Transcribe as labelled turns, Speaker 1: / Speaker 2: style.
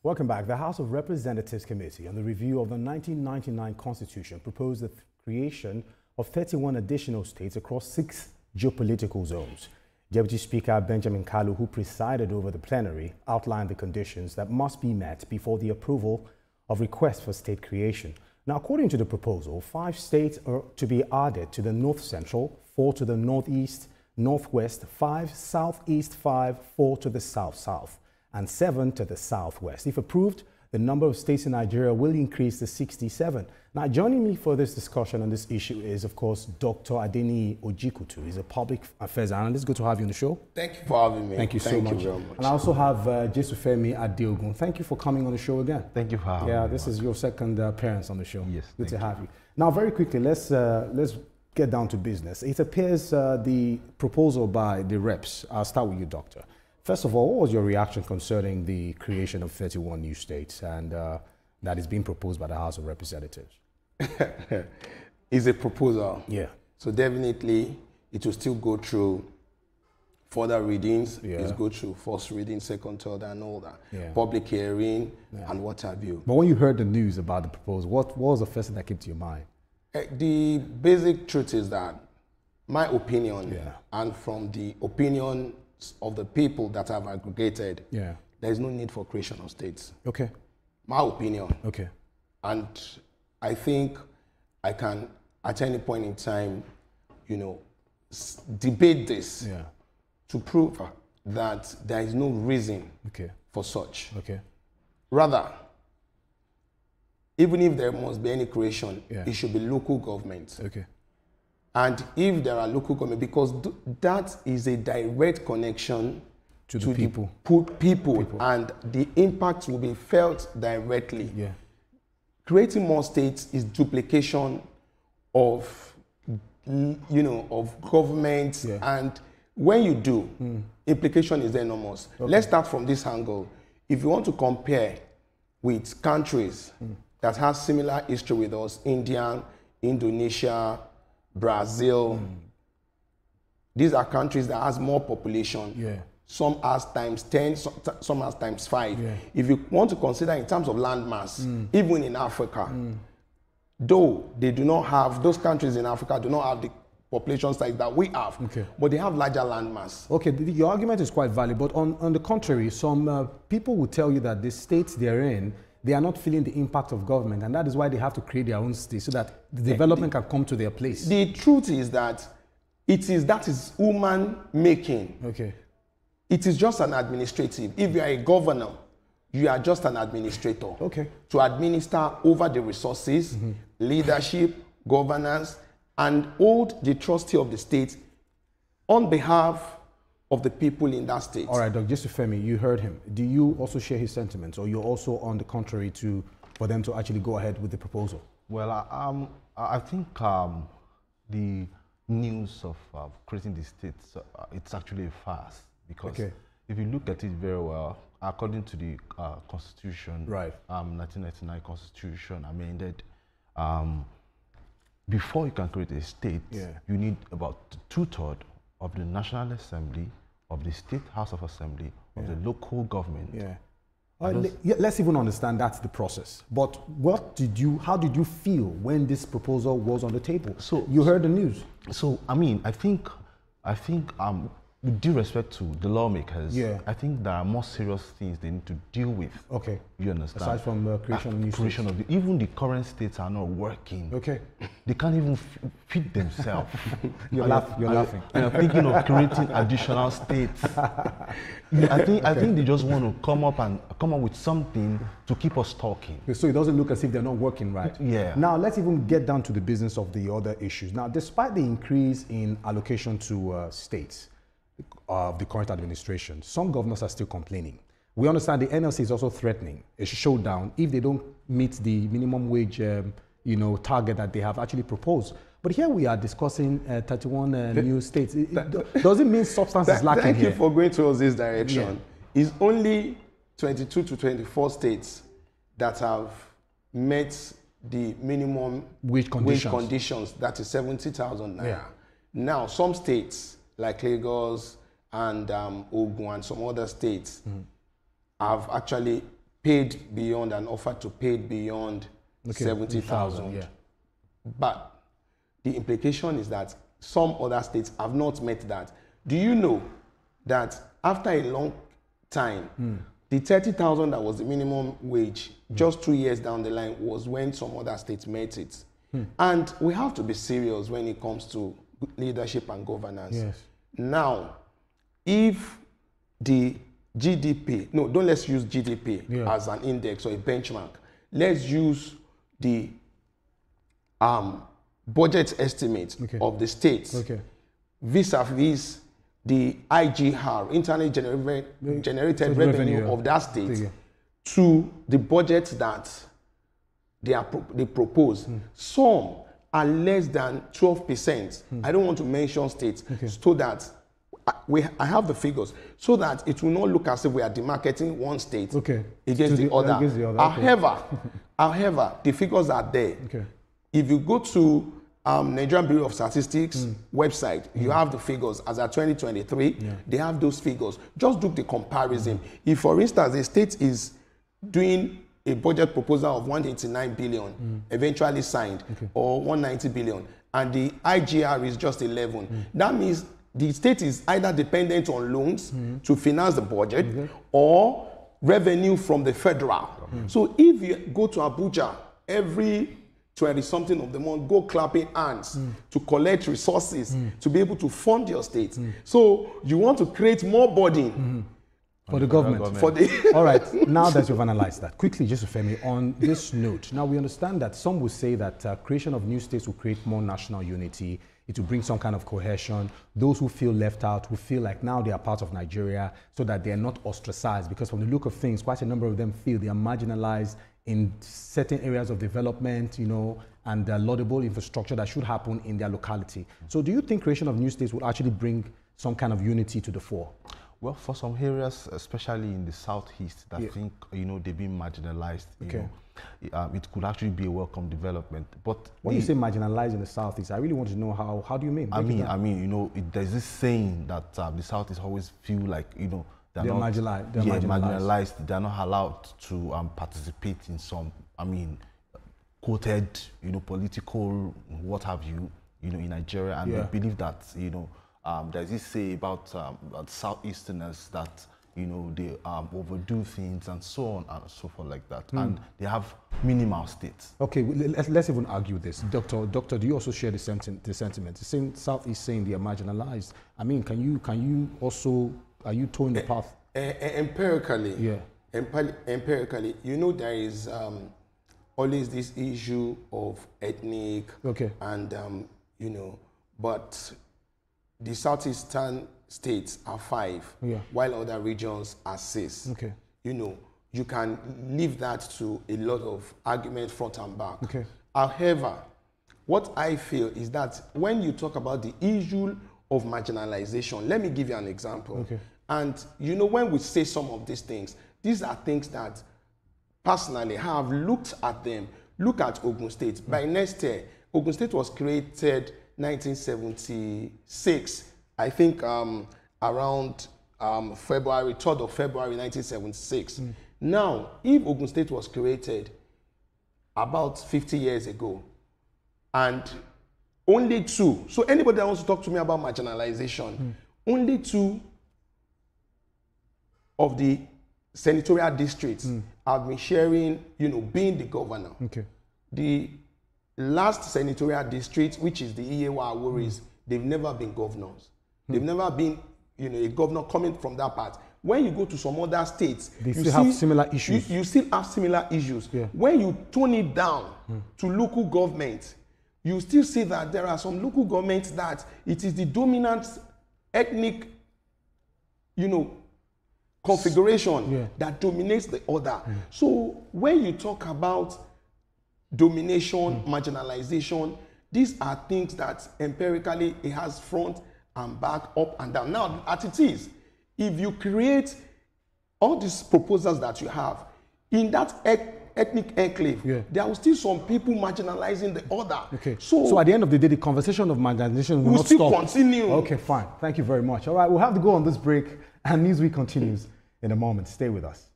Speaker 1: Welcome back. The House of Representatives Committee on the review of the 1999 Constitution proposed the creation of 31 additional states across 6 geopolitical zones. Deputy Speaker Benjamin Kalu, who presided over the plenary, outlined the conditions that must be met before the approval of requests for state creation. Now, according to the proposal, 5 states are to be added to the North Central, 4 to the Northeast, Northwest, 5 Southeast, 5, 4 to the South-South, and 7 to the Southwest. If approved, the number of states in Nigeria will increase to 67. Now, joining me for this discussion on this issue is, of course, Dr. Adeniyi Ojikutu. He's a public affairs analyst. Good to have you on the show.
Speaker 2: Thank you for having me.
Speaker 1: Thank you so much.
Speaker 2: Thank you very much.
Speaker 1: And I also have Jesufemi Adeogun. Thank you for coming on the show again.
Speaker 3: Thank you for having me.
Speaker 1: Yeah, this is your second appearance on the show.
Speaker 3: Yes.
Speaker 1: Good to have you. Now, very quickly, let's get down to business. It appears the proposal by the reps. I'll start with you, Doctor. First of all, what was your reaction concerning the creation of 31 new states and that is being proposed by the House of Representatives?
Speaker 2: It's a proposal.
Speaker 1: Yeah.
Speaker 2: So definitely it will still go through further readings.
Speaker 1: Yeah.
Speaker 2: It's go through first reading, second, third, and all that.
Speaker 1: Yeah.
Speaker 2: Public hearing and what have you.
Speaker 1: But when you heard the news about the proposal, what was the first thing that came to your mind?
Speaker 2: The basic truth is that my opinion, and from the opinion of the people that have aggregated, there is no need for creation of states.
Speaker 1: Okay.
Speaker 2: My opinion.
Speaker 1: Okay.
Speaker 2: And I think I can, at any point in time, debate this to prove that there is no reason for such.
Speaker 1: Okay.
Speaker 2: Rather, even if there must be any creation, it should be local government.
Speaker 1: Okay.
Speaker 2: And if there are local government, because that is a direct connection
Speaker 1: to the people.
Speaker 2: People, and the impact will be felt directly.
Speaker 1: Yeah.
Speaker 2: Creating more states is duplication of, of government, and when you do, implication is enormous. Okay. Let's start from this angle. If you want to compare with countries that have similar history with us, India, Indonesia, Brazil, these are countries that has more population. Yeah. Some has times 10, some has times 5. Yeah. If you want to consider in terms of land mass, even in Africa, though they do not have, those countries in Africa do not have the population size that we have, but they have larger land mass.
Speaker 1: Okay, your argument is quite valid, but on the contrary, some people will tell you that the states they're in, they are not feeling the impact of government, and that is why they have to create their own state so that the development can come to their place.
Speaker 2: The truth is that that is human making.
Speaker 1: Okay.
Speaker 2: It is just an administrative. If you are a governor, you are just an administrator.
Speaker 1: Okay.
Speaker 2: To administer over the resources, leadership, governance, and hold the trustee of the state on behalf of the people in that state.
Speaker 1: All right, Dr. Jesufemi, you heard him. Do you also share his sentiments, or you're also on the contrary for them to actually go ahead with the proposal?
Speaker 3: Well, I think the news of creating the states, it's actually a farce, because if you look at it very well, according to the Constitution, 1999 Constitution amended, before you can create a state, you need about 2/3 of the National Assembly, of the State House of Assembly, of the local government.
Speaker 1: Let's even understand that's the process. But how did you feel when this proposal was on the table? So you heard the news.
Speaker 3: So I mean, I think with due respect to the lawmakers, I think there are more serious things they need to deal with. Okay. You understand?
Speaker 1: Aside from creation of new states.
Speaker 3: Even the current states are not working.
Speaker 1: Okay.
Speaker 3: They can't even feed themselves.
Speaker 1: You're laughing.
Speaker 3: And I'm thinking of creating additional states. I think they just want to come up with something to keep us talking.
Speaker 1: So it doesn't look as if they're not working, right?
Speaker 3: Yeah.
Speaker 1: Now let's even get down to the business of the other issues. Now, despite the increase in allocation to states of the current administration, some governors are still complaining. We understand the NLC is also threatening a showdown if they don't meet the minimum wage, target that they have actually proposed. But here we are discussing 31 new states. Does it mean substance is lacking here?
Speaker 2: Thank you for going towards this direction. Yeah. It's only 22 to 24 states that have met the minimum
Speaker 1: wage
Speaker 2: conditions. That is 70,000 naira. Yeah. Now, some states like Lagos and Ogun and some other states have actually paid beyond and offered to pay beyond 70,000.
Speaker 1: Yeah.
Speaker 2: But the implication is that some other states have not met that. Do you know that after a long time, the 30,000 that was the minimum wage, just 2 years down the line, was when some other states met it. And we have to be serious when it comes to leadership and governance.
Speaker 1: Yes.
Speaker 2: Now, if the GDP, no, don't let's use GDP as an index or a benchmark. Let's use the budget estimate of the states vis-a-vis the IGR, internally generated revenue of that state, to the budget that they propose. Some are less than 12%. I don't want to mention states, so that I have the figures, so that it will not look as if we are demarketing one state against the other. However, the figures are there. If you go to Nigerian Bureau of Statistics website, you have the figures as at 2023. They have those figures. Just do the comparison. If, for instance, a state is doing a budget proposal of 189 billion, eventually signed, or 190 billion, and the IGR is just 11, that means the state is either dependent on loans to finance the budget or revenue from the federal. So if you go to Abuja every 20-something of the month, go clapping hands to collect resources to be able to fund your state. So you want to create more burden
Speaker 1: for the government.
Speaker 2: For the
Speaker 1: All right, now that you've analyzed that, quickly, just Femi, on this note, now we understand that some will say that creation of new states will create more national unity. It will bring some kind of cohesion. Those who feel left out, who feel like now they are part of Nigeria, so that they are not ostracized, because from the look of things, quite a number of them feel they are marginalized in certain areas of development, you know, and laudable infrastructure that should happen in their locality. So do you think creation of new states will actually bring some kind of unity to the fore?
Speaker 3: Well, for some areas, especially in the southeast, that I think, you know, they've been marginalized, you know, it could actually be a welcome development. But
Speaker 1: when you say marginalized in the southeast, I really want to know how do you mean?
Speaker 3: I mean, you know, there's this saying that the southeast always feel like, you know, they're not marginalized. They're not allowed to participate in some, I mean, quoted, you know, political, what have you, you know, in Nigeria, and they believe that, you know, there's this say about Southeasterners that, you know, they overdo things and so on and so forth like that, and they have minimal states. Okay,
Speaker 1: let's even argue this. Doctor, do you also share the sentiment? The same Southeast saying they are marginalized. I mean, can you also, are you towing the path?
Speaker 2: Empirically, empirically, you know, there is always this issue of ethnic and, you know, but the southeastern states are 5, while other regions are 6. You know, you can leave that to a lot of argument front and back. However, what I feel is that when you talk about the issue of marginalization, let me give you an example. And you know, when we say some of these are things that personally have looked at them. Look at Ogun State. By next year, Ogun State was created 1976, I think around February, 3rd of February 1976. Now, if Ogun State was created about 50 years ago, and only 2, so anybody that wants to talk to me about marginalization, only 2 of the senatorial districts have been sharing, you know, being the governor. The last senatorial district, which is the Iyewa Aworis, they've never been governors. They've never been, you know, a governor coming from that part. When you go to some other states,
Speaker 1: they still have similar issues.
Speaker 2: You still have similar issues. When you tone it down to local government, you still see that there are some local governments that it is the dominant ethnic, you know, configuration that dominates the other. So when you talk about domination, marginalization, these are things that empirically it has front and back, up and down. Now, as it is, if you create all these proposals that you have in that ethnic enclave, there are still some people marginalizing the other.
Speaker 1: So at the end of the day, the conversation of marginalization will not
Speaker 2: still continue.
Speaker 1: Okay, fine. Thank you very much. All right, we'll have to go on this break, and Newsweek continues in a moment. Stay with us.